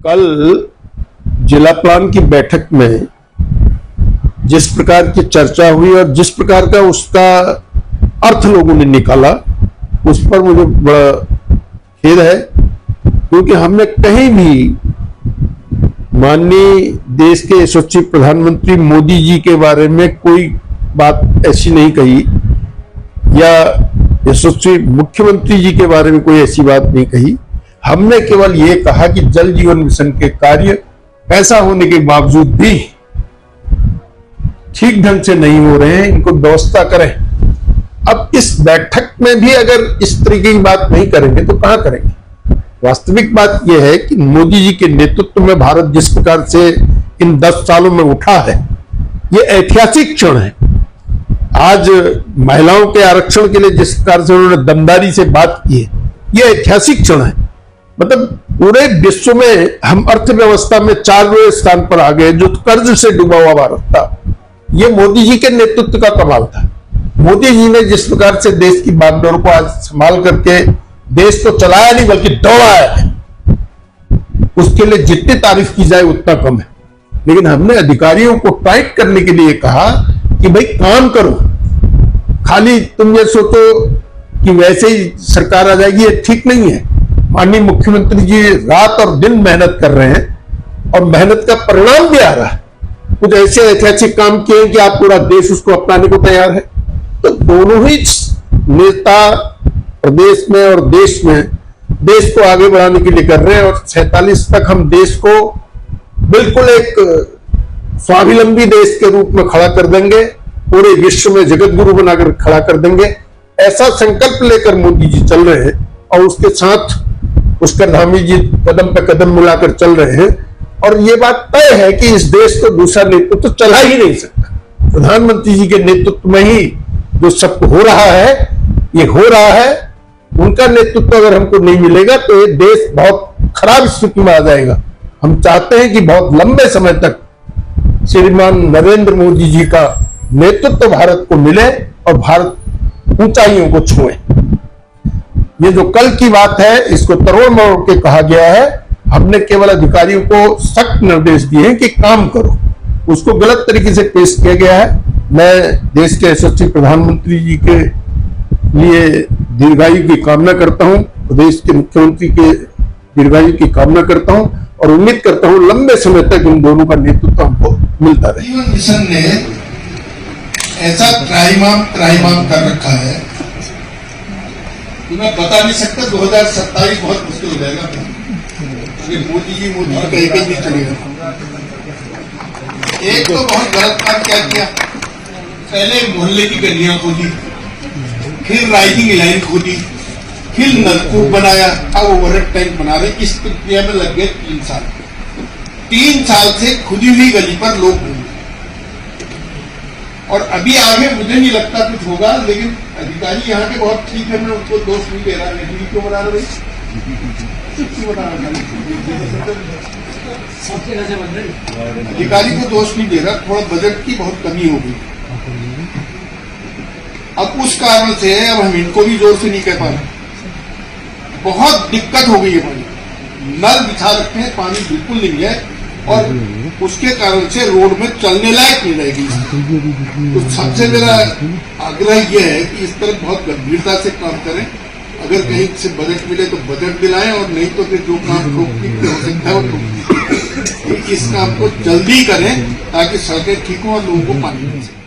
कल जिला प्लान की बैठक में जिस प्रकार की चर्चा हुई और जिस प्रकार का उसका अर्थ लोगों ने निकाला, उस पर मुझे बड़ा खेद है, क्योंकि हमने कहीं भी माननीय देश के यशस्वी प्रधानमंत्री मोदी जी के बारे में कोई बात ऐसी नहीं कही या यशस्वी मुख्यमंत्री जी के बारे में कोई ऐसी बात नहीं कही। हमने केवल ये कहा कि जल जीवन मिशन के कार्य पैसा होने के बावजूद भी ठीक ढंग से नहीं हो रहे हैं, इनको व्यवस्था करें। अब इस बैठक में भी अगर इस तरीके की बात नहीं करेंगे तो कहां करेंगे। वास्तविक बात यह है कि मोदी जी के नेतृत्व में भारत जिस प्रकार से इन 10 सालों में उठा है, ये ऐतिहासिक क्षण है। आज महिलाओं के आरक्षण के लिए जिस प्रकार से उन्होंने दमदारी से बात की है, ये ऐतिहासिक क्षण है। मतलब पूरे विश्व में हम अर्थव्यवस्था में 4वें स्थान पर आ गए, जो कर्ज से डूबा हुआ भारत था। ये मोदी जी के नेतृत्व का कमाल था। मोदी जी ने जिस प्रकार से देश की बागडोर को आज संभाल करके देश को चलाया नहीं बल्कि दौड़ाया है, उसके लिए जितनी तारीफ की जाए उतना कम है। लेकिन हमने अधिकारियों को टाइट करने के लिए कहा कि भाई काम करो, खाली तुम ये सोचो कि वैसे ही सरकार आ जाएगी, ये ठीक नहीं है। माननीय मुख्यमंत्री जी रात और दिन मेहनत कर रहे हैं और मेहनत का परिणाम भी आ रहा है। कुछ ऐसे ऐतिहासिक काम किए कि आप पूरा देश उसको अपनाने को तैयार है। तो दोनों ही नेता प्रदेश में और देश में देश को आगे बढ़ाने के लिए कर रहे हैं, और 47 तक हम देश को बिल्कुल एक स्वावलंबी देश के रूप में खड़ा कर देंगे, पूरे विश्व में जगत गुरु बनाकर खड़ा कर देंगे। ऐसा संकल्प लेकर मोदी जी चल रहे हैं और उसके साथ पुष्कर धामी जी कदम पे कदम मिलाकर चल रहे हैं। और ये बात तय है कि इस देश को दूसरा नेतृत्व तो चला ही नहीं सकता। प्रधानमंत्री जी के नेतृत्व में ही जो सब हो रहा है, ये हो रहा है। उनका नेतृत्व अगर हमको नहीं मिलेगा तो ये देश बहुत खराब स्थिति में आ जाएगा। हम चाहते हैं कि बहुत लंबे समय तक श्रीमान नरेंद्र मोदी जी का नेतृत्व भारत को मिले और भारत ऊंचाइयों को छुए। ये जो कल की बात है, इसको तरोड़ मरोड़ के कहा गया है। हमने केवल अधिकारियों को सख्त निर्देश दिए हैं कि काम करो, उसको गलत तरीके से पेश किया गया है। मैं देश के यशस्वी प्रधानमंत्री जी के लिए दीर्घायु की कामना करता हूं, प्रदेश के मुख्यमंत्री के दीर्घायु की कामना करता हूं और उम्मीद करता हूं लंबे समय तक इन दोनों का नेतृत्व हमको मिलता रहे। जीवन मिशन ने ऐसा त्राहिमाम कर रखा है कि मैं बता नहीं सकता। 2027 बहुत मुश्किल हो जाएगा। मोदी जी का एक ही चलेगा। एक तो बहुत गलत काम क्या किया, पहले मोहल्ले की गलियां खोदी, फिर राइजिंग लाइन खोदी, फिर नलकूप बनाया, अब ओवरहेड टैंक बना रहे। इस प्रक्रिया में लग गए 3 साल। 3 साल से खुदी हुई गली पर लोग घूमे और अभी आगे मुझे नहीं लगता कुछ होगा। लेकिन अधिकारी यहाँ के बहुत ठीक है, मैं उनको दोष नहीं दे रहा। नहीं क्यों बना रहे, अधिकारी को दोष नहीं दे रहा। थोड़ा बजट की बहुत कमी हो गई। अब उस कारण से अब हम इनको भी जोर से नहीं कह पा रहे। बहुत दिक्कत हो गई है। पानी नल बिछा रखे हैं, पानी बिल्कुल नहीं है और उसके कारण से रोड में चलने लायक नहीं रहेगी। तो सबसे मेरा आग्रह यह है कि इस तरह बहुत गंभीरता से काम करें। अगर कहीं से बजट मिले तो बजट दिलाएं, और नहीं तो फिर जो काम रोकने हो सकता है वो रोक। इस काम को जल्दी करें ताकि सड़कें ठीक हों और लोगों को पानी मिल सके।